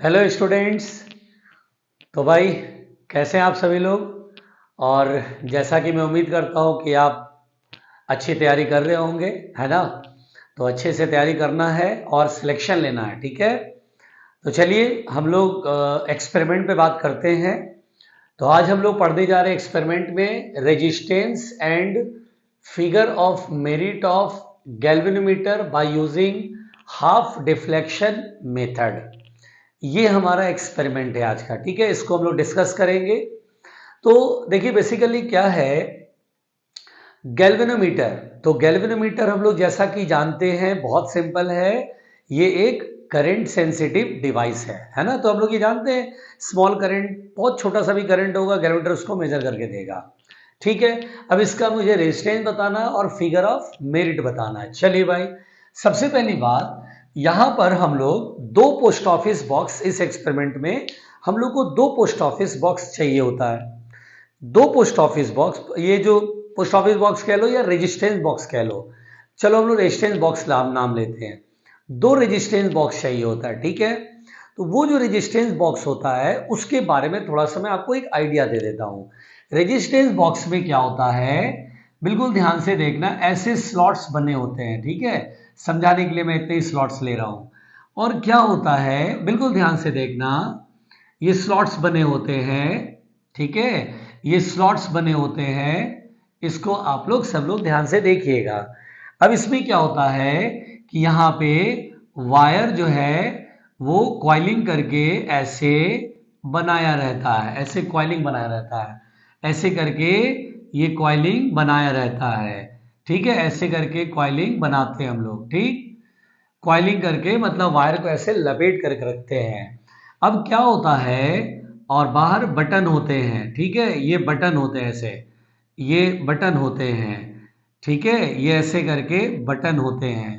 Hello students. तो भाई कैसे हैं आप सभी लोग। और जैसा कि मैं उम्मीद करता हूं कि आप अच्छी तैयारी कर रहे होंगे, है ना। तो अच्छे से तैयारी करना है और सिलेक्शन लेना है, ठीक है। तो चलिए हम लोग एक्सपेरिमेंट पे बात करते हैं। तो आज हम लोग पढ़ने जा रहे हैं एक्सपेरिमेंट में resistance and figure of merit of galvanometer by using half deflection method. ये हमारा एक्सपेरिमेंट है आज का, ठीक है। इसको हम लोग डिस्कस करेंगे। तो देखिए बेसिकली क्या है गैल्वेनोमीटर। तो गैल्वेनोमीटर हम लोग जैसा कि जानते हैं बहुत सिंपल है। ये एक करंट सेंसिटिव डिवाइस है ना। तो हम लोग ये जानते हैं स्मॉल करंट, बहुत छोटा सा भी करंट होगा गैल्वेनोमीटर उसको मेजर करके देगा, ठीक है। अब इसका मुझे रेजिस्टेंस बताना है और फिगर ऑफ मेरिट बताना है। चलिए भाई, सबसे पहली बात, यहां पर हम लोग दो पोस्ट ऑफिस बॉक्स, इस एक्सपेरिमेंट में हम लोग को दो पोस्ट ऑफिस बॉक्स चाहिए होता है। दो पोस्ट ऑफिस बॉक्स, ये जो पोस्ट ऑफिस बॉक्स कह लो या रेजिस्टेंस बॉक्स कह लो, चलो हम लोग रेजिस्टेंस बॉक्स नाम लेते हैं। दो रेजिस्टेंस बॉक्स चाहिए होता है, ठीक है। तो वो जो रेजिस्टेंस बॉक्स होता है उसके बारे में थोड़ा सा मैं आपको एक आइडिया दे देता हूं। रेजिस्टेंस बॉक्स में क्या होता है, बिल्कुल ध्यान से देखना, ऐसे स्लॉट्स बने होते हैं, ठीक है। समझाने के लिए मैं इतने ही स्लॉट्स ले रहा हूं। और क्या होता है, बिल्कुल ध्यान से देखना, ये स्लॉट्स बने होते हैं, ठीक है। ये स्लॉट्स बने होते हैं, इसको आप लोग सब लोग ध्यान से देखिएगा। अब इसमें क्या होता है कि यहाँ पे वायर जो है वो क्वाइलिंग करके ऐसे बनाया रहता है, ऐसे क्वाइलिंग बनाया रहता है, ऐसे करके ये क्वाइलिंग बनाया रहता है, ठीक है। ऐसे करके क्वाइलिंग बनाते हैं हम लोग, ठीक। क्वाइलिंग करके मतलब वायर को ऐसे लपेट करके रखते हैं। अब क्या होता है, और बाहर बटन होते हैं, ठीक है। ये बटन होते हैं ऐसे, ये बटन होते हैं, ठीक है। ये ऐसे करके बटन होते हैं।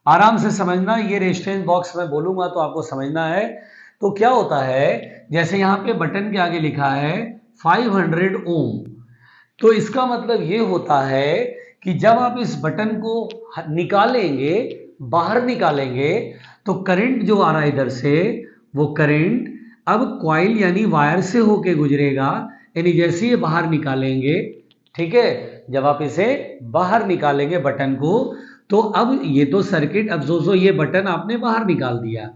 आराम से समझना, ये रेजिस्टेंस बॉक्स मैं बोलूंगा तो आपको समझना है। तो क्या होता है, जैसे यहाँ पे बटन के आगे लिखा है 500 ओम, तो इसका मतलब ये होता है कि जब आप इस बटन को निकालेंगे, बाहर निकालेंगे, तो करंट जो आ रहा है इधर से, वो करंट अब कॉइल यानी वायर से होके गुजरेगा। यानी जैसे ये बाहर निकालेंगे, ठीक है, जब आप इसे बाहर निकालेंगे बटन को, तो अब ये तो सर्किट, अब जो ये बटन आपने बाहर निकाल दिया,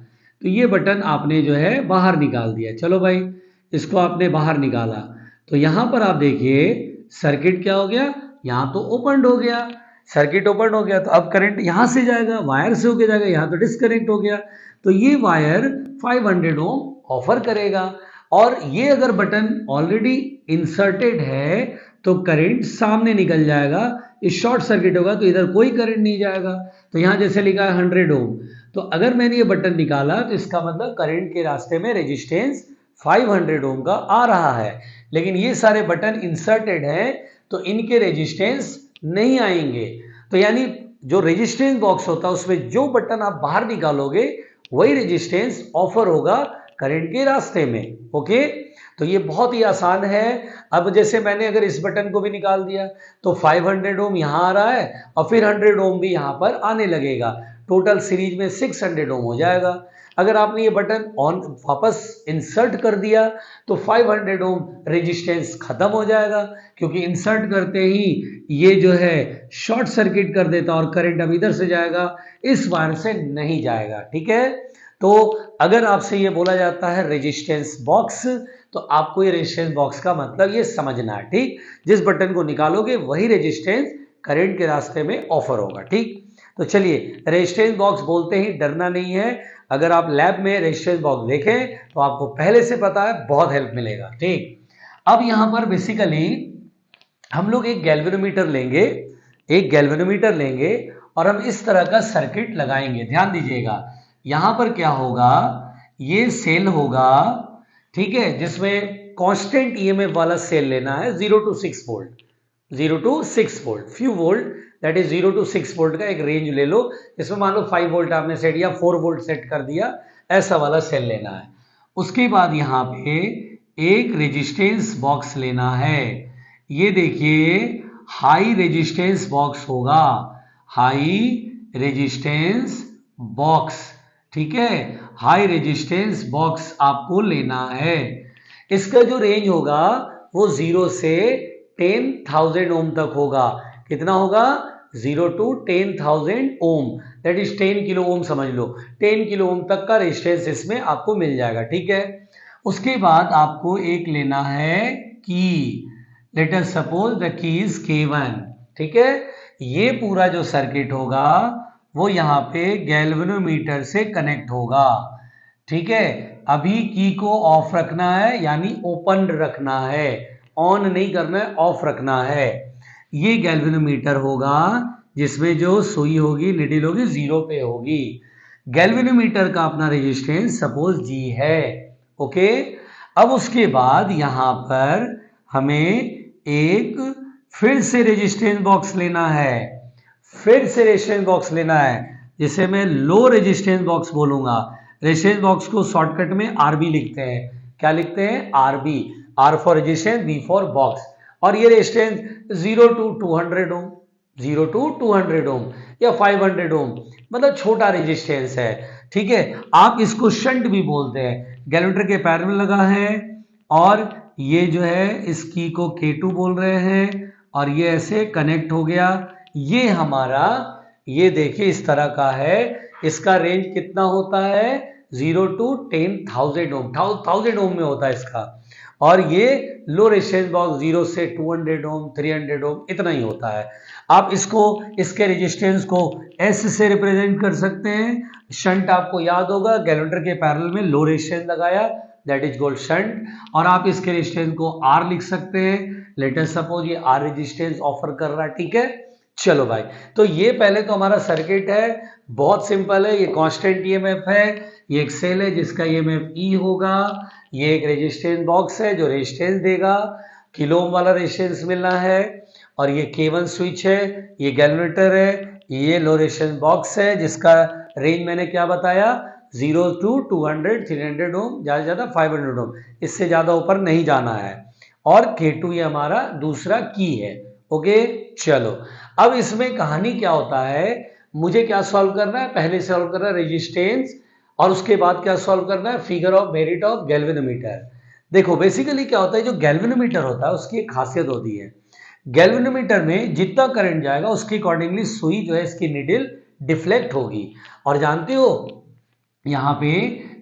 तो ये बटन आपने जो है बाहर निकाल दिया। चलो भाई, इसको आपने बाहर निकाला, तो यहां पर आप देखिए सर्किट क्या हो गया, यहां तो ओपन हो गया, सर्किट ओपन हो गया, तो अब करंट यहां से जाएगा, वायर से होके जाएगा, यहां तो डिस्कनेक्ट हो गया। तो ये वायर 500 ओम ऑफर करेगा। और ये अगर बटन ऑलरेडी इंसर्टेड है तो करंट सामने निकल जाएगा, इस शॉर्ट सर्किट होगा तो इधर कोई करंट नहीं जाएगा। तो यहां जैसे लिखा है 100 ओम, तो अगर मैंने ये बटन निकाला तो इसका मतलब करंट के रास्ते में रेजिस्टेंस 500 ओम का आ रहा है। लेकिन ये सारे बटन इंसर्टेड हैं तो इनके रेजिस्टेंस नहीं आएंगे। तो यानी जो रेजिस्टेंस बॉक्स होता है उसमें जो बटन आप बाहर निकालोगे वही रेजिस्टेंस ऑफर होगा करंट के रास्ते में, ओके। तो ये बहुत ही आसान है। अब जैसे मैंने अगर इस बटन को भी निकाल दिया तो 500 ओम यहां आ रहा है और फिर 100 ओम भी यहां पर आने लगेगा, टोटल सीरीज में 600 ओम हो जाएगा। अगर आपने ये बटन ऑन वापस इंसर्ट कर दिया तो 500 ओम रेजिस्टेंस खत्म हो जाएगा, क्योंकि इंसर्ट करते ही ये जो है शॉर्ट सर्किट कर देता और करंट अब इधर से जाएगा, इस वायर से नहीं जाएगा, ठीक है। तो अगर आपसे ये बोला जाता है रेजिस्टेंस बॉक्स, तो आपको ये रेजिस्टेंस बॉक्स का मतलब ये समझना है, ठीक। जिस बटन को निकालोगे वही रेजिस्टेंस करंट के रास्ते में ऑफर होगा, ठीक। तो चलिए, रेजिस्टेंस बॉक्स बोलते ही डरना नहीं है। अगर आप लैब में रेजिस्टेंस बॉक्स देखें तो आपको पहले से पता है, बहुत हेल्प मिलेगा, ठीक। अब यहां पर बेसिकली हम लोग एक गैल्वेनोमीटर लेंगे, एक गैल्वेनोमीटर लेंगे और हम इस तरह का सर्किट लगाएंगे। ध्यान दीजिएगा, यहां पर क्या होगा, ये सेल होगा, ठीक है, जिसमें कांस्टेंट ईएमएफ वाला सेल लेना है, 0 to 6 volt, 0 to 6 volt, few volt, that is 0 to 6 volt का एक रेंज ले लो। इसमें मान लो 5 वोल्ट आपने सेट या 4 वोल्ट सेट कर दिया, ऐसा वाला सेल लेना है। उसके बाद यहां पे एक रेजिस्टेंस बॉक्स लेना है। ये देखिए हाई रेजिस्टेंस बॉक्स होगा, हाई रेजिस्टेंस बॉक्स, ठीक है, हाई रेजिस्टेंस बॉक्स आपको लेना है। इसका जो रेंज होगा वो 0 से 10,000 ओम तक होगा। कितना होगा? 0 to 10,000 ohm, that is 10 kilo ohm समझ लो। 10 किलो ओम तक का रेजिस्टेंस इसमें आपको मिल जाएगा। ठीक है, उसके बाद आपको एक लेना है की। Let us suppose the key is K1। ठीक है, ये पूरा जो सर्किट होगा वो यहाँ पे गैल्वेनोमीटर से कनेक्ट होगा। ठीक है, अभी की को ऑफ रखना है, यानी ओपन रखना है, ऑन नहीं करना है, ऑफ रखना है। ये गैल्वेनोमीटर होगा जिसमें जो सुई होगी, निडिल होगी, 0 पे होगी। गैल्वेनोमीटर का अपना रेजिस्टेंस सपोज G है। ओके, अब उसके बाद यहां पर हमें एक फिर से रेजिस्टेंस बॉक्स लेना है, फिर से रेजिस्टेंस बॉक्स लेना है, जिसे मैं लो रेजिस्टेंस बॉक्स बोलूंगा। रेजिस्टेंस बॉक्स को शॉर्टकट में आरबी लिखते हैं। क्या लिखते हैं? RB. R for resistance, B for box. और ये resistance 0 to 200 ohm, 0 to 200 ohm या 500 ओम, मतलब छोटा रेजिस्टेंस है। ठीक है, आप इसको शंट भी बोलते हैं। गैल्वेनोमीटर के पैरेलल लगा है और ये जो है इस की को K2 बोल रहे हैं और ये ऐसे कनेक्ट हो गया। ये हमारा, ये देखिए इस तरह का है। इसका रेंज कितना होता है? 0 to 10,000 ओम, 1000 ओम में होता है इसका। और ये लो रेजिस्टेंस बॉक्स 0 से 200 ओम, 300 ओम, इतना ही होता है। आप इसको, इसके रेजिस्टेंस को S से रिप्रेजेंट कर सकते हैं। शंट आपको याद होगा, गैल्वेनोमीटर के पैरेलल में लो रेजिस्टेंस लगाया, दैट इज कॉल्ड शंट। और आप इसके रेजिस्टेंस को R लिख सकते हैं। लेट अस सपोज ये R रेजिस्टेंस ऑफर कर रहा है। ठीक है, चलो भाई, तो ये पहले तो हमारा सर्किट है, बहुत सिंपल है। ये कांस्टेंट ईएमएफ है, ये एक सेल है जिसका ईएमएफ E होगा। ये एक रेजिस्टेंस बॉक्स है जो रेजिस्टेंस देगा, किलो ओम वाला रेजिस्टेंस मिलना है। और ये K1 स्विच है, ये गैल्वेनोमीटर है, ये लो रेजिस्टेंस बॉक्स है जिसका रेंज मैंने क्या बताया? 0 to 200, 300 ओम, ज़्यादा से ज़्यादा 500 ओम, इससे ज़्यादा ऊपर नहीं जाना है। और K2 ये हमारा दूसरा की है। ओके, चलो अब इसमें कहानी क्या होता है, मुझे क्या सॉल्व करना है? पहले सॉल्व करना है रेजिस्टेंस, और उसके बाद क्या सॉल्व करना है? Figure of merit of galvanometer. देखो बेसिकली क्या होता है, जो गैल्वेनोमीटर होता है उसकी एक खासियत होती है। गैल्वेनोमीटर में जितना करंट जाएगा उसके अकॉर्डिंगली सुई जो है इसकी निडिल डिफ्लेक्ट होगी। और जानते हो यहाँ पे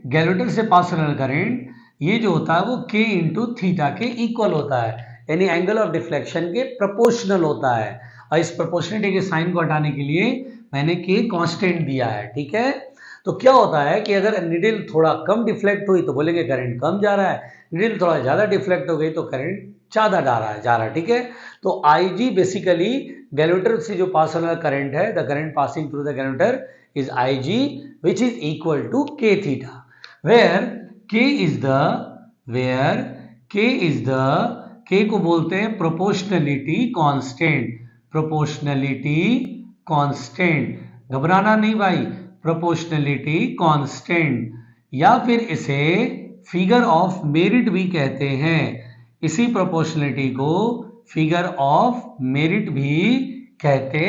गैल्वेनोमीटर से पास होने वाला करंट ये जो होता है वो K इंटू थीटा के इक्वल होता है, यानी एंगल ऑफ डिफ्लेक्शन के प्रोपोर्शनल होता है। और इस प्रोपोर्शनलिटी के साइन को हटाने के लिए मैंने K कांस्टेंट दिया है। ठीक है, तो क्या होता है कि अगर निडिल थोड़ा कम डिफ्लेक्ट हुई तो बोलेंगे करंट कम जा रहा है, निडिल थोड़ा ज़्यादा डिफ्लेक्ट हो गई तो करंट ज़्यादा जा रहा है। ठीक है, तो IG बेसिकली गैल्वेनोमीटर से जो पास होने वाला करंट है, the current passing through the galvanometer is IG which is equal to K theta, where K is the K को बोलते हैं प्रोपोर्शनलिटी कांस्टेंट। प्रोपोर्शनलिटी कांस्टेंट, घबराना नहीं भाई, प्रोपोर्शनलिटी कांस्टेंट, या फिर इसे फिगर ऑफ मेरिट भी कहते हैं। इसी प्रोपोर्शनलिटी को फिगर ऑफ मेरिट भी कहते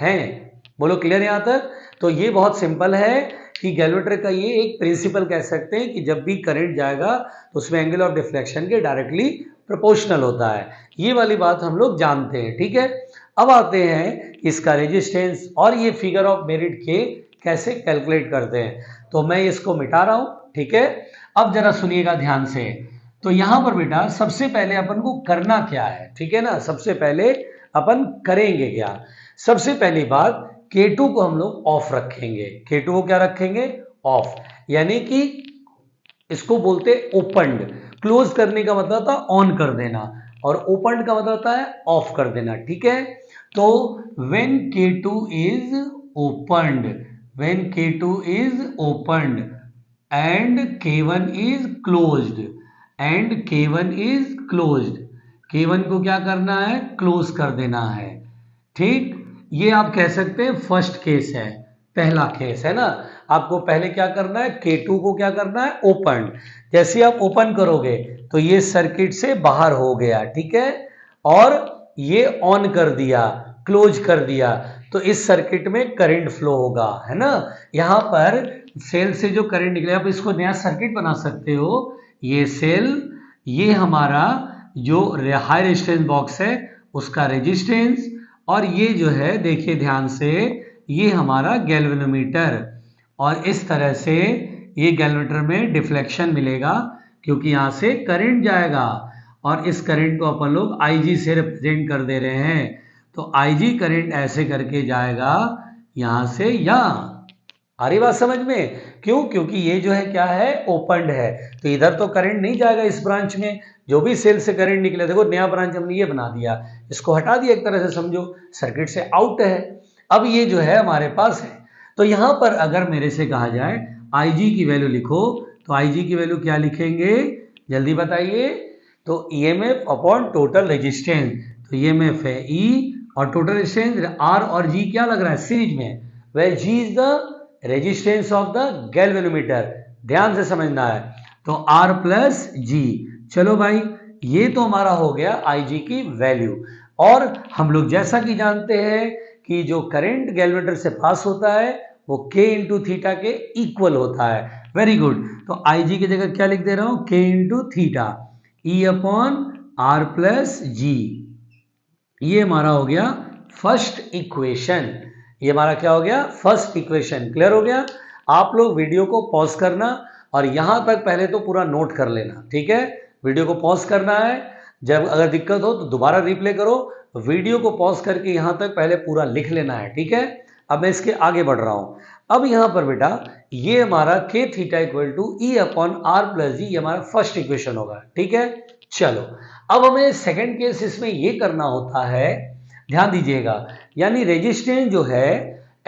हैं। बोलो क्लियर यहां तक? तो ये बहुत सिंपल है कि गैल्वेनोमीटर का ये एक प्रिंसिपल कह सकते हैं कि जब भी करंट जाएगा तो उसमें एंगल ऑफ डिफ्लेक्शन के डायरेक्टली प्रोपोर्शनल होता है। ये वाली बात हम लोग जानते हैं। ठीक है, अब आते हैं इसका रेजिस्टेंस और ये फिगर ऑफ मेरिट के कैसे कैलकुलेट करते हैं। तो मैं इसको मिटा रहा हूं। ठीक है, अब जरा सुनिएगा ध्यान से। तो यहां पर बेटा सबसे पहले अपन को करना क्या है? ठीक है ना, सबसे पहले अपन करेंगे क्या? सबसे पहली बात, K2 को हम लोग ऑफ रखेंगे। K2 को क्या रखेंगे? ऑफ, यानी कि इसको बोलते ओपन्ड। क्लोज करने का मतलब था ऑन कर देना, और ओपन्ड का मतलब होता है ऑफ कर देना। ठीक है, तो when K2 is opened, when K2 is opened and K1 is closed, and K1 is closed, K1 को क्या करना है? क्लोज कर देना है। ठीक, ये आप कह सकते हैं फर्स्ट केस है, पहला केस है ना। आपको पहले क्या करना है? K2 को क्या करना है? ओपन। जैसे आप ओपन करोगे तो ये सर्किट से बाहर हो गया। ठीक है, और ये ऑन कर दिया, क्लोज कर दिया, तो इस सर्किट में करंट फ्लो होगा, है ना। यहां पर सेल से जो करंट निकले, आप इसको नया सर्किट बना सकते हो। ये सेल, ये हमारा जो हाई रेजिस्टेंस बॉक्स है उसका रेजिस्टेंस, और ये जो है देखिए ध्यान से, ये हमारा गैल्वेनोमीटर, और इस तरह से ये गैल्वेनोमीटर में डिफ्लेक्शन मिलेगा क्योंकि यहाँ से करंट जाएगा, और इस करंट को अपन लोग IG से रिप्रेजेंट कर दे रहे हैं। तो IG करंट ऐसे करके जाएगा यहाँ से यहाँ। आ रही बात समझ में? क्यों? क्योंकि ये जो है क्या है, ओपनड है, तो इधर तो करंट नहीं जाएगा इस ब्रांच में। जो भी सेल से करंट निकले, देखो नया ब्रांच हमने ये बना दिया, इसको हटा दिया, एक तरह से समझो सर्किट से आउट है। अब ये जो है हमारे पास है, तो यहां पर अगर मेरे से कहा जाए IG की वैल्यू लिखो, तो IG की वैल्यू क्या लिखेंगे, जल्दी बताइए। तो EMF अपॉन टोटल रेजिस्टेंस, तो EMF है E और टोटल रेजिस्टेंस R और G क्या लग रहा है सीरीज में, वह G is the resistance of the galvanometer, ध्यान से समझना है। तो R प्लस G, चलो भाई ये तो हमारा हो गया IG की वैल्यू। और हम लोग जैसा कि जानते हैं कि जो करंट गैल्वेनोमीटर से पास होता है वो K इंटू थीटा के इक्वल होता है। वेरी गुड, तो IG की जगह क्या लिख दे रहा हूं, K into theta E upon R plus G। ये हमारा हो गया फर्स्ट इक्वेशन, ये हमारा क्या हो गया, फर्स्ट इक्वेशन। क्लियर हो गया? आप लोग वीडियो को पॉज करना और यहां तक पहले तो पूरा नोट कर लेना, ठीक है? वीडियो को पॉज करना है, जब अगर दिक्कत हो तो दोबारा रिप्ले करो, वीडियो को पॉज करके यहां तक पहले पूरा लिख लेना है, ठीक है? अब मैं इसके आगे बढ़ रहा हूं। अब यहां पर बेटा ये हमारा K theta equal to E upon R plus G, ये हमारा फर्स्ट इक्वेशन होगा, ठीक है? चलो अब हमें सेकेंड केस इसमें ये करना होता है, ध्यान दीजिएगा, यानी रेजिस्टेंस जो है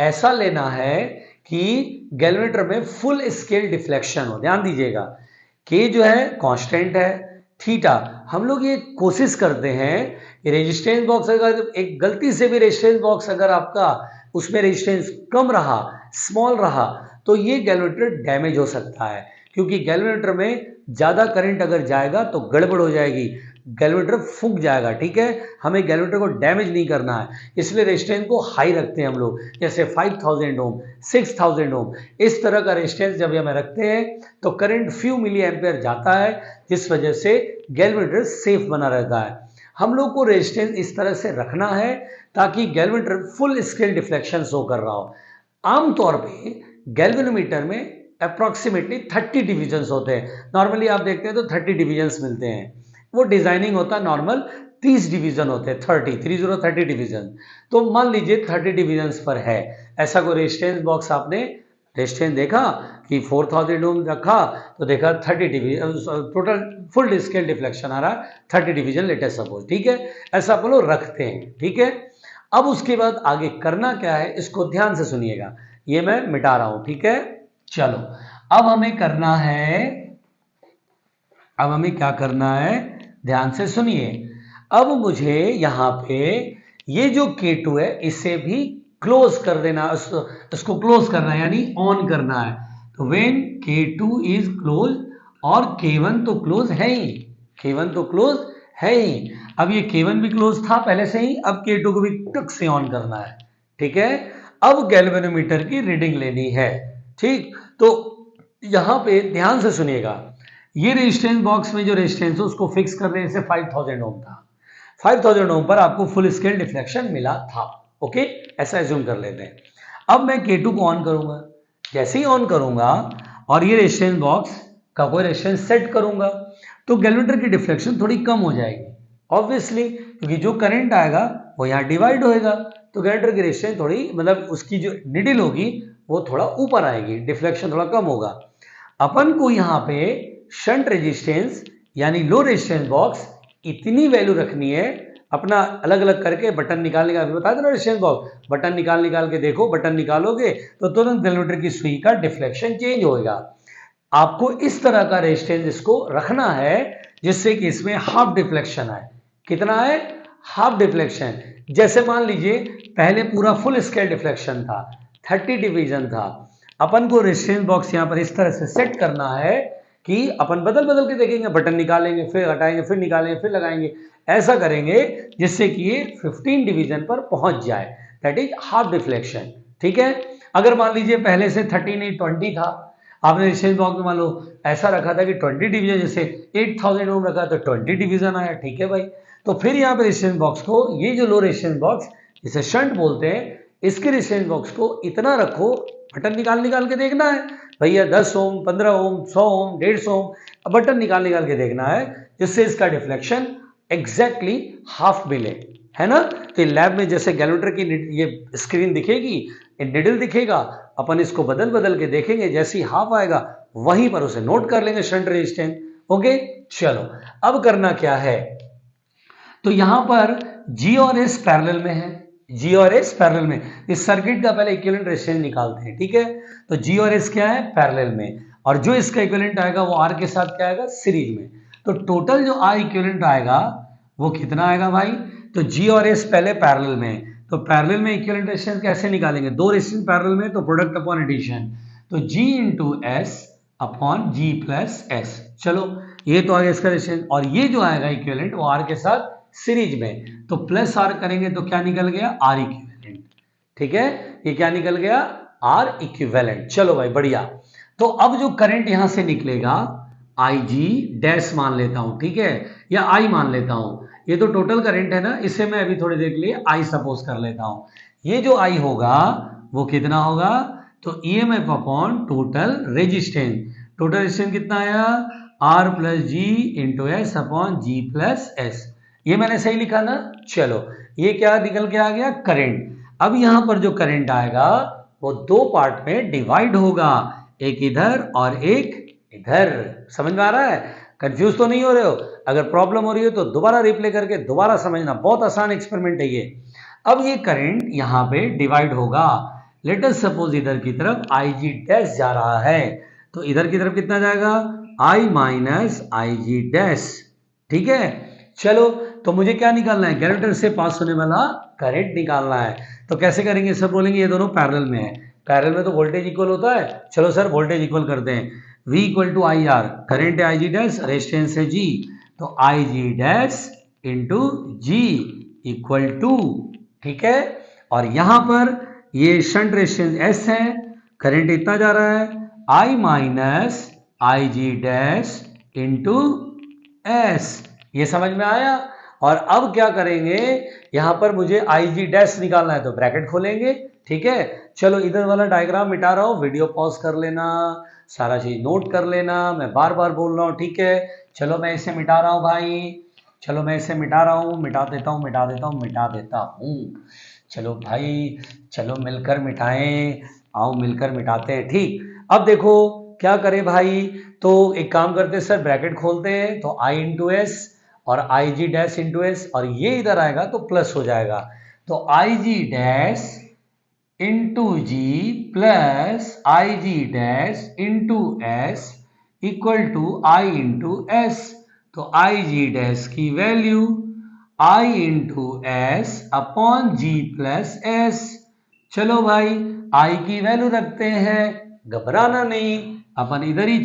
ऐसा लेना है कि गैल्वेनोमीटर में फुल स्केल डिफ्लेक्शन हो। ध्यान दीजिएगा, K जो है कांस्टेंट है, थीटा हम लोग ये कोशिश करते हैं कि रेजिस्टेंस बॉक्स अगर एक गलती से भी रेजिस्टेंस बॉक्स अगर आपका उसमें रेजिस्टेंस कम रहा, स्मॉल रहा, तो ये गैल्वेनोमीटर डैमेज हो सकता है, क्योंकि गैल्वेनोमीटर में ज़्यादा करंट अगर जाएगा तो गड़बड़ हो जाएगी, गैल्वेनोमीटर फूंक जाएगा, ठीक है? हमें गैल्वेनोमीटर को डैमेज नहीं करना है, इसलिए रेजिस्टेंस को हाई रखते हैं हम लोग, जैसे 5000 ओम, 6000 ओम, इस तरह का रेजिस्टेंस जब हमें रखते हैं तो करंट फ्यू मिली एम्पेयर जाता है, जिस वजह से गैल्वेनोमीटर सेफ बना रहता है। हम लोग को रेजिस्टेंस इस तरह से रखना है ताकि galvanometer full scale deflection show कर रहा हो। आमतौर पे गैल्वेनोमीटर में अप्रॉक्सीमेटली 30 डिविजन्स होते हैं, नॉर्मली आप देखते हैं तो 30 डिविजन्स मिलते हैं, वो डिजाइनिंग होता है नॉर्मल 30 डिवीजन होते हैं, 30 डिवीजन। तो मान लीजिए 30 डिवीजन्स पर है, ऐसा कोई रेजिस्टेंस बॉक्स आपने रेजिस्टेंस देखा कि 4000 ओम रखा तो देखा 30 division total full scale deflection आ रहा है, 30 डिवीजन लेटेस्ट सपोज, ठीक है? ऐसा अपन लोग रखते हैं, ठीक है? अब उसके बाद आगे करना क्या है, इसको ध्यान से सुनिएगा, ये मैं मिटा रहा हूं, ठीक है? चलो अब हमें करना है, अब हमें क्या करना है, ध्यान से सुनिए। अब मुझे यहां पे ये जो K2 है इसे भी क्लोज कर देना, इसको क्लोज करना है यानी ऑन करना है। तो व्हेन K2 इज क्लोज, और K1 तो क्लोज है ही, K1 तो क्लोज है ही। अब ये K1 भी क्लोज था पहले से ही, अब K2 को भी टक से ऑन करना है, ठीक है? अब गैल्वेनोमीटर की रीडिंग लेनी है, ठीक? तो यहां पे ध्यान से सुनिएगा, ये रेजिस्टेंस बॉक्स में जो रेजिस्टेंस है उसको फिक्स कर देने से 5000 ओम था, 5000 ओम पर आपको फुल स्केल डिफ्लेक्शन मिला था, ओके? ऐसा एज्यूम कर लेते हैं। अब मैं K2 को ऑन करूंगा, जैसे ही ऑन करूंगा और ये रेजिस्टेंस बॉक्स का कोई रेजिस्टेंस सेट करूंगा तो गैल्वेनोमीटर की डिफ्लेक्शन थोड़ी कम हो जाएगी, ऑब्वियसली, क्योंकि जो करंट आएगा वो यहाँ डिवाइड होएगा, तो गैल्वेनोमीटर की रेजिस्टेंस थोड़ी, मतलब उसकी जो निडिल होगी वो थोड़ा ऊपर आएगी, डिफ्लेक्शन थोड़ा कम होगा। अपन को यहाँ पे शंट रेजिस्टेंस यानी लो रेजिस्टेंस बॉक्स इतनी वैल्यू रखनी है, अपना अलग अलग करके बटन निकालने का, अभी बता देना रेजिस्टेंस बॉक्स, बटन निकाल के देखो, बटन निकालोगे तो तुरंत गैल्वेनोमीटर की सुई का डिफ्लेक्शन चेंज होएगा। आपको इस तरह का रेजिस्टेंस इसको रखना है जिससे कि इसमें हाफ डिफ्लेक्शन आए। कितना है? Half deflection. जैसे मान लीजिए पहले पूरा फुल स्केल डिफ्लेक्शन था, 30 डिवीजन था, अपन को रेजिस्टेंस बॉक्स यहाँ पर इस तरह से सेट करना है कि अपन बदल बदल के देखेंगे, बटन निकालेंगे फिर हटाएंगे फिर निकालेंगे फिर लगाएंगे, ऐसा करेंगे जिससे कि ये 15 डिवीजन पर पहुंच जाए, दैट इज हाफ डिफ्लेक्शन, ठीक है? अगर मान लीजिए पहले से 30 नहीं 20 था, आपने रेजिस्टेंस बॉक्स में मान लो ऐसा रखा था कि 20 डिवीजन, जैसे 8000 ओम रखा तो 20 डिवीजन आया, ठीक है भाई। तो फिर यहाँ पे रेजिस्टेंस बॉक्स को, ये जो लो रेजिस्टेंस बॉक्स जिसे शंट बोलते हैं, इसके रेजिस्टेंस बॉक्स को इतना रखो, बटन निकाल के देखना है भैया, 10 ओम, 15 ओम, 100 ओम, 150 ओम, बटन निकाल के देखना है जिससे इसका डिफ्लेक्शन एग्जैक्टली हाफ मिले, है ना। तो लैब में जैसे गैलोमीटर की ये स्क्रीन दिखेगी, निडल दिखेगा, अपन इसको बदल के देखेंगे, जैसे ही हाफ आएगा वहीं पर उसे नोट कर लेंगे शंट रेजिस्टेंस। ओके, चलो अब करना क्या है, तो यहां पर G और S पैरेलल में है, G और S पैरेलल में, इस सर्किट का पहले इक्विवेलेंट रेजिस्टेंस निकालते हैं, ठीक है। तो G और S क्या है, पैरेलल में, और जो इसका इक्विवेलेंट आएगा वो R के साथ क्या आएगा, सीरीज में। तो टोटल जो R इक्विवेलेंट आएगा वो कितना आएगा भाई, तो G और S पहले पैरेलल में, तो पैरेलल में इक्विवेलेंट रेजिस्टेंस कैसे निकालेंगे, दो रेजिस्टेंस पैरेलल में तो प्रोडक्ट अपॉन एडिशन, तो G into S upon G plus S. चलो ये तो आ गया इसका रेजिस्टेंस, और ये जो आएगा इक्विवेलेंट वो R के साथ सीरीज में, तो प्लस R करेंगे तो क्या निकल गया, R इक्विवेलेंट, ठीक है। ये क्या निकल गया, R इक्विवेलेंट। चलो भाई बढ़िया। तो अब जो करंट यहां से निकलेगा IG डैश मान लेता हूं, ठीक है, या I मान लेता हूं, ये तो टोटल करंट है ना, इसे मैं अभी थोड़ी देर के लिए I सपोज कर लेता हूं। ये जो I होगा वो कितना होगा, तो EMF upon total resistance, total resistance कितना आया, R plus G into S upon G plus S. ये मैंने सही लिखा ना। चलो ये क्या निकल के आ गया, करंट। अब यहां पर जो करंट आएगा वो दो पार्ट में डिवाइड होगा, एक इधर और एक इधर। समझ में आ रहा है, कंफ्यूज तो नहीं हो रहे हो, अगर प्रॉब्लम हो रही हो तो दोबारा रिप्ले करके दोबारा समझना, बहुत आसान एक्सपेरिमेंट है ये। अब ये करंट यहां पे डिवाइड होगा, लेट अस सपोज इधर की तरफ IG डैश जा रहा है, तो इधर की तरफ कितना जाएगा, I माइनस IG डैश, ठीक है। चलो तो मुझे क्या निकालना है, गैलोमीटर से पास होने वाला करंट निकालना है। तो कैसे करेंगे, सब बोलेंगे ये दोनों पैरेलल में है, पैरेलल में तो वोल्टेज इक्वल होता है। चलो सर वोल्टेज इक्वल करते हैं, V equal to I R, current है IG डैश, रेजिस्टेंस है G, तो IG dash into G equal to, ठीक है। और यहां पर ये शंट रेजिस्टेंस S है, करंट इतना जा रहा है, I minus IG dash into S। ये समझ में आया। और अब क्या करेंगे, यहां पर मुझे IG डैश निकालना है, तो ब्रैकेट खोलेंगे, ठीक है। चलो इधर वाला डायग्राम मिटा रहा हूं, वीडियो पॉज कर लेना, सारा चीज नोट कर लेना, मैं बार बार बोल रहा हूं, ठीक है। चलो मैं इसे मिटा रहा हूं भाई, चलो मैं इसे मिटा रहा हूं, मिटा देता हूं। चलो भाई, चलो मिलकर मिटाएं, आओ मिलकर मिटाते हैं, ठीक। अब देखो क्या करें भाई, तो एक काम करते हैं सर, ब्रैकेट खोलते हैं, तो I इंटू एस और IG डैश इंटू एस, और ये इधर आएगा तो प्लस हो जाएगा, तो IG dash into G plus IG dash into S equal to I into S. तो IG डैश की value I into S upon G plus S. चलो भाई I की वैल्यू रखते हैं, घबराना नहीं, अपन इधर ही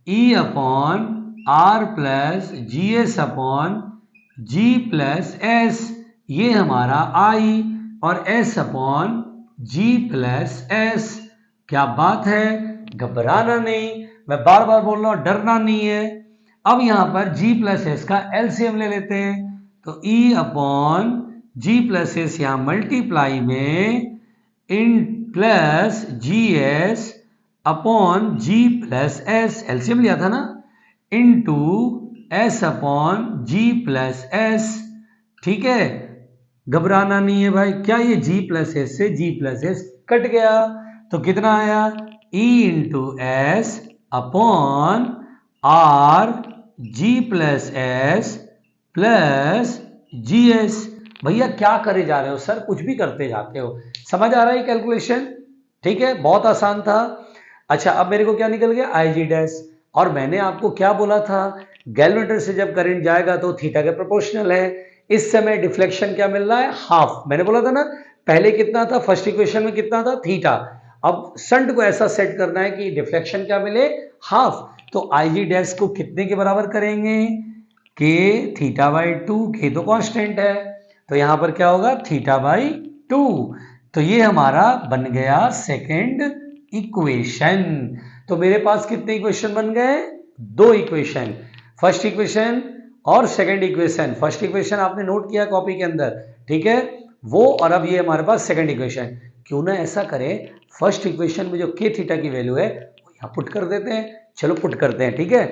E upon R plus G S upon G plus S, ये हमारा I, और S upon G plus S. क्या बात है, घबराना नहीं, मैं बार बार बोल रहा हूं, डरना नहीं है। अब यहां पर G प्लस एस का एलसीएम ले लेते हैं, तो E upon G plus S यहां मल्टीप्लाई में इन plus G S upon G plus S, LCM लिया था ना, into S upon G plus S, ठीक है। घबराना नहीं है भाई, क्या ये G प्लस एस से G प्लस एस कट गया, तो कितना आया, E into S upon R G plus S plus G S. भैया क्या करे जा रहे हो सर, कुछ भी करते जाते हो, समझ आ रहा है कैलकुलेशन, ठीक है, बहुत आसान था। अच्छा अब मेरे को क्या निकल गया, IG डैश, और मैंने आपको क्या बोला था, गैलोमीटर से जब करंट जाएगा तो थीटा के प्रोपोर्शनल है, इस समय डिफ्लेक्शन क्या मिल रहा है, हाफ। मैंने बोला था ना पहले कितना था, फर्स्ट इक्वेशन में कितना था, थीटा। अब शंट को ऐसा सेट करना है कि डिफ्लेक्शन क्या मिले, हाफ। तो IG डैश को कितने के बराबर करेंगे, के थीटा बाई 2, के तो कांस्टेंट है, तो यहां पर क्या होगा, थीटा बाई 2। तो ये हमारा बन गया सेकंड इक्वेशन। तो मेरे पास कितने इक्वेशन बन गए? 2 इक्वेशन, फर्स्ट इक्वेशन और सेकंड इक्वेशन। फर्स्ट इक्वेशन आपने नोट किया कॉपी के अंदर, ठीक है, वो, और अब ये हमारे पास सेकंड इक्वेशन। क्यों ना ऐसा करें, फर्स्ट इक्वेशन में जो के थीटा की वैल्यू है वो यहाँ पुट कर देते हैं। चलो पुट करते हैं, ठीक है।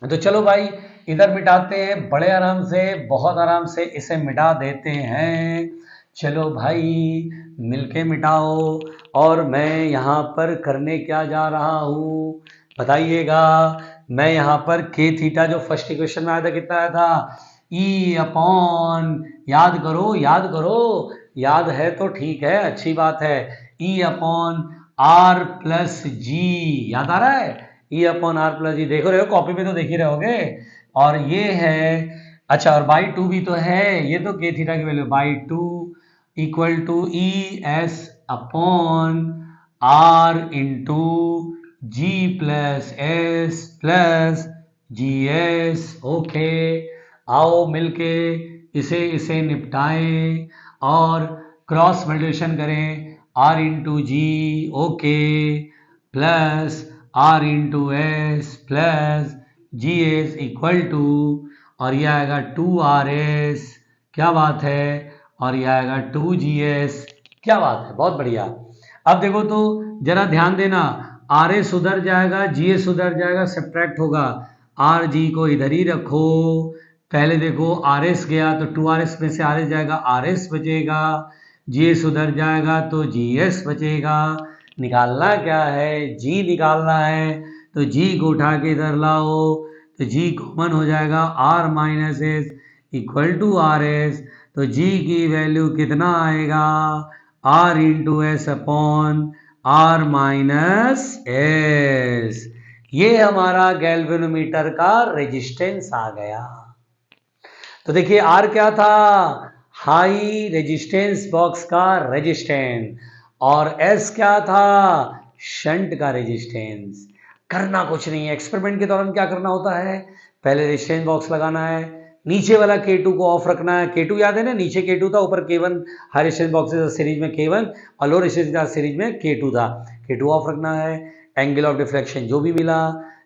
तो चलो भाई इधर मिटाते हैं, बड़े आराम से, बहुत आराम से इसे मिटा देते हैं। चलो भाई मिलके मिटाओ। और मैं यहाँ पर करने क्या जा रहा हूँ बताइएगा। मैं यहाँ पर के थीटा जो फर्स्ट इक्वेशन में आया था कितना आया था? ई अपॉन, याद करो याद करो, याद है तो ठीक है, अच्छी बात है। ई अपॉन आर प्लस जी, याद आ रहा है? ई अपॉन आर प्लस जी, देखो रहे हो कॉपी में तो देख ही रहे होगे। और ये है, अच्छा, और बाई 2 भी तो है, ये तो के थीटा की value by 2 equal to E S upon R into G plus S G S. Okay, आओ मिलके इसे निपटाएं और क्रॉस मल्टीप्लिकेशन करें। R into G, okay, plus R into S plus G S equal to, और ये आएगा 2RS, क्या बात है, और ये आएगा 2GS, क्या बात है, बहुत बढ़िया। अब देखो तो जरा ध्यान देना, RS उधर जाएगा, GS उधर जाएगा, सब्ट्रैक्ट होगा। RG को इधर ही रखो। पहले देखो RS गया तो 2RS में से RS जाएगा, RS बचेगा, GS उधर जाएगा तो GS बचेगा। निकालना क्या है? G निकालना है, तो G को उठा के इधर लाओ, तो G कॉमन हो जाएगा, R minus S equal to RS। तो G की वैल्यू कितना आएगा? R into S upon R minus S. ये हमारा गैल्वेनोमीटर का रेजिस्टेंस आ गया। तो देखिए R क्या था? हाई रेजिस्टेंस बॉक्स का रेजिस्टेंस, और S क्या था? शंट का रेजिस्टेंस। करना कुछ नहीं है, एक्सपेरिमेंट के दौरान क्या करना होता है, पहले रेजिस्टेंस बॉक्स लगाना है, नीचे वाला K2 को ऑफ रखना है। K2 याद है ना, नीचे K2 था, ऊपर K1, high resistance boxes series में K1 और लो रेजिस्टेंस सीरीज में K2 था। K2 ऑफ रखना है, एंगल ऑफ डिफ्लेक्शन जो भी मिला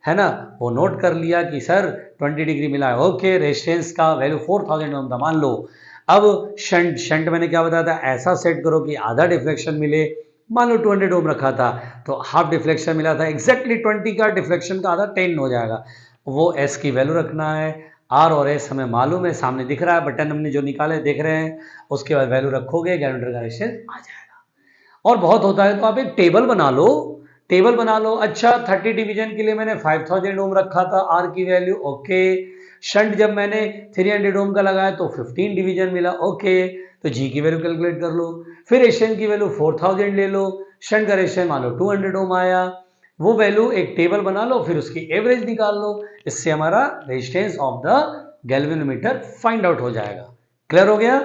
है ना वो नोट कर लिया कि सर 20 डिग्री मिला है, ओके। रेजिस्टेंस का वैल्यू 4000 ओम था मान लो। अब शंट मैंने क्या बताया था, ऐसा सेट करो कि आधा डिफ्लेक्शन मिले। मान लो 200 ओम रखा था तो हाफ डिफ्लेक्शन मिला था, एग्जैक्टली 20 का डिफ्लेक्शन का आधा 10 हो जाएगा। वो एस की वैल्यू रखना है, आर और एस हमें मालूम है, सामने दिख रहा है, बटन हमने जो निकाले देख रहे हैं, उसके बाद वैल्यू रखोगे, गैल्वेनोमीटर का रेजिस्टेंस आ जाएगा। और बहुत होता है तो आप एक टेबल बना लो, टेबल बना लो। अच्छा 30 डिवीजन के लिए मैंने 5000 ओम रखा था आर की वैल्यू, ओके। शंट जब मैंने 300 ओम का लगाया तो 15 डिवीजन मिला, ओके। तो जी की वैल्यू कैलकुलेट कर लो, फिर रेजिस्टेंस की वैल्यू 4000 ले लो, शंट का रेजिस्टेंस मान लो 200 ओम आया, वो वैल्यू एक टेबल बना लो, फिर उसकी एवरेज निकाल लो। इससे हमारा resistance of the galvanometer find out हो जाएगा। क्लियर हो गया?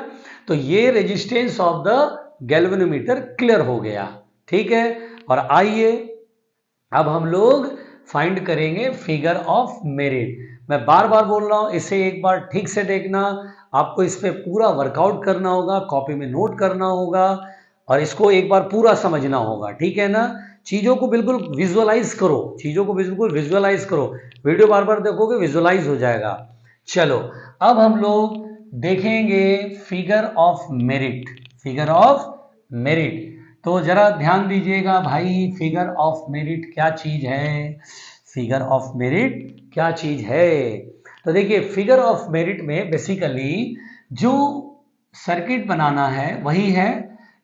तो ये resistance of the galvanometer clear हो गया, ठीक है। और आइए अब हम लोग फाइंड करेंगे फिगर ऑफ मेरिट। मैं बार बार बोल रहा हूं, इसे एक बार ठीक से देखना, आपको इस पे पूरा वर्कआउट करना होगा, कॉपी में नोट करना होगा और इसको एक बार पूरा समझना होगा, ठीक है ना। चीज़ों को बिल्कुल विजुअलाइज करो, चीज़ों को बिल्कुल विजुअलाइज करो, वीडियो बार बार देखोगे विजुअलाइज हो जाएगा। चलो अब हम लोग देखेंगे figure of merit, figure of merit. तो जरा ध्यान दीजिएगा भाई, फिगर ऑफ मेरिट क्या चीज है, फिगर ऑफ मेरिट क्या चीज है। तो देखिए फिगर ऑफ मेरिट में बेसिकली जो सर्किट बनाना है वही है,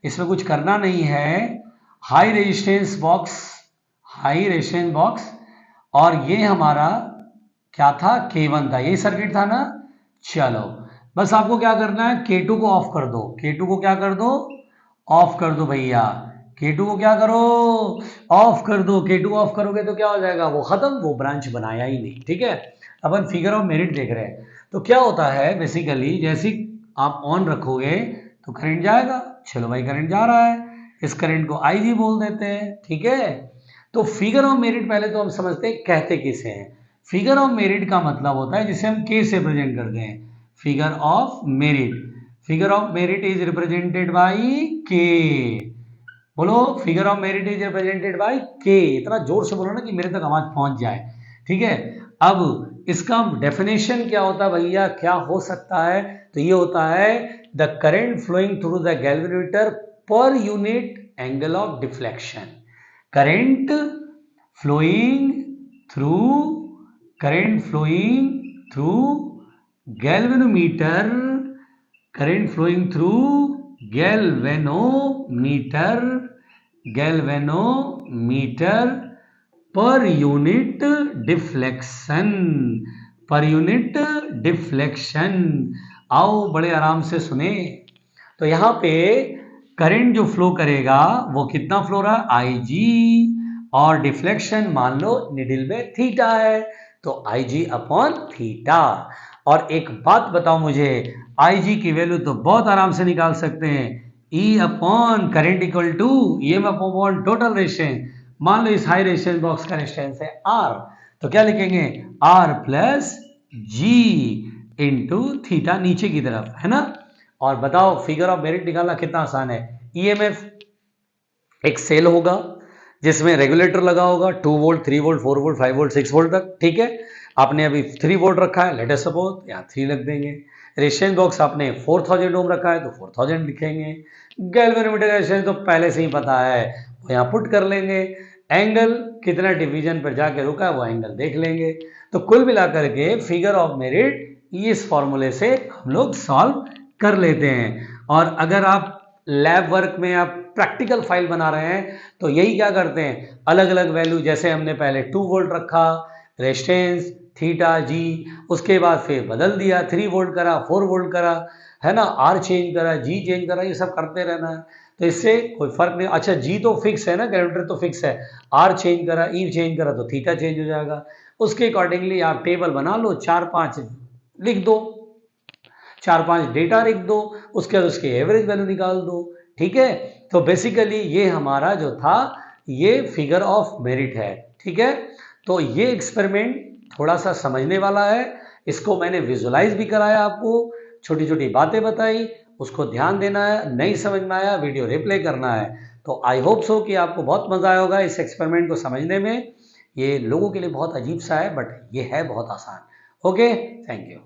इसमें कुछ करना नहीं है। High resistance box, high resistance box, और ये हमारा क्या था, K1 था, यही सर्किट था ना। चलो बस आपको क्या करना है, K2 को ऑफ कर दो, K2 को क्या कर दो, ऑफ कर दो भैया। K2 को क्या करो, ऑफ कर दो। K2 ऑफ करोगे तो क्या हो जाएगा, वो खत्म, वो ब्रांच बनाया ही नहीं, ठीक है। अपन फिगर ऑफ मेरिट देख रहे हैं। तो क्या होता है बेसिकली, जैसे आप ऑन रखोगे तो करंट जाएगा। चलो भाई करंट जा रहा है, इस करंट को IG बोल देते हैं, ठीक है। तो फिगर ऑफ मेरिट पहले तो हम समझते हैं कहते किसे हैं। फिगर ऑफ मेरिट का मतलब होता है जिसे हम K से प्रेजेंट करते हैं, figure of merit. Figure of merit is represented by के। बोलो, figure of merit is represented by के। इतना जोर से बोलो ना कि मेरे तक आवाज पहुंच जाए। ठीक है, अब इसका डेफिनेशन क्या होता है भैया, क्या हो सकता है? तो ये होता है the current flowing through the galvanometer पर unit angle of deflection. Current flowing through current flowing through galvanometer current flowing through galvanometer per unit deflection। आओ बड़े आराम से सुने। तो यहां पे करंट जो फ्लो करेगा वो कितना फ्लो रहा, IG, और डिफ्लेक्शन मान लो निडिल में थीटा है, तो IG अपॉन थीटा। और एक बात बताओ मुझे, IG की वैल्यू तो बहुत आराम से निकाल सकते हैं, E upon current equal to EMF upon total resistance. मान लो इस हाई रेजिस्टेंस बॉक्स का रेजिस्टेंस है R, तो क्या लिखेंगे, R plus G into theta, नीचे की तरफ, है ना। और बताओ फिगर ऑफ मेरिट निकालना कितना आसान है। EMF एक सेल होगा जिसमें रेगुलेटर लगा होगा 2 volt 3 volt 4 volt 5 volt 6 volt तक। ठीक है, आपने अभी 3 वोल्ट रखा है, लेट अस सपोज यहाँ 3 रख देंगे। रेजिस्टेंस बॉक्स आपने 4000 ओम रखा है तो 4000 लिखेंगे। गैल्वेनोमीटर का रेजिस्टेंस तो पहले से ही पता है, वो यहाँ पुट कर लेंगे। एंगल कितना डिवीजन पर जाके रुका है वो एंगल देख लेंगे। तो कुल मिलाकर के फिगर ऑफ मेरिट इस फॉर्मूले से हम लोग सॉल्व कर लेते हैं। और अगर आप लैब वर्क में आप प्रैक्टिकल फाइल बना रहे हैं तो यही क्या करते हैं, अलग अलग वैल्यू, जैसे हमने पहले 2 वोल्ट रखा, रेजिस्टेंस थीटा जी, उसके बाद फिर बदल दिया 3 वोल्ट करा 4 वोल्ट करा, है ना, आर चेंज करा जी चेंज करा, ये सब करते रहना है, तो इससे कोई फर्क नहीं। अच्छा जी तो फिक्स है ना, कैलकुलेटर तो फिक्स है, आर चेंज करा ई चेंज करा तो थीटा चेंज हो जाएगा। उसके अकॉर्डिंगली आप टेबल बना लो, 4-5 लिख दो, 4-5 डेटा लिख दो, उसके बाद उसकी एवरेज वैल्यू निकाल दो। ठीक है, तो बेसिकली ये हमारा जो था ये फिगर ऑफ मेरिट है। ठीक है, तो ये एक्सपेरिमेंट थोड़ा सा समझने वाला है, इसको मैंने विजुलाइज भी कराया, आपको छोटी छोटी बातें बताई, उसको ध्यान देना है, नहीं समझ में आया वीडियो रिप्ले करना है। तो आई होप सो कि आपको बहुत मजा आया होगा इस एक्सपेरिमेंट को समझने में। ये लोगों के लिए बहुत अजीब सा है बट ये है बहुत आसान। Okay, thank you.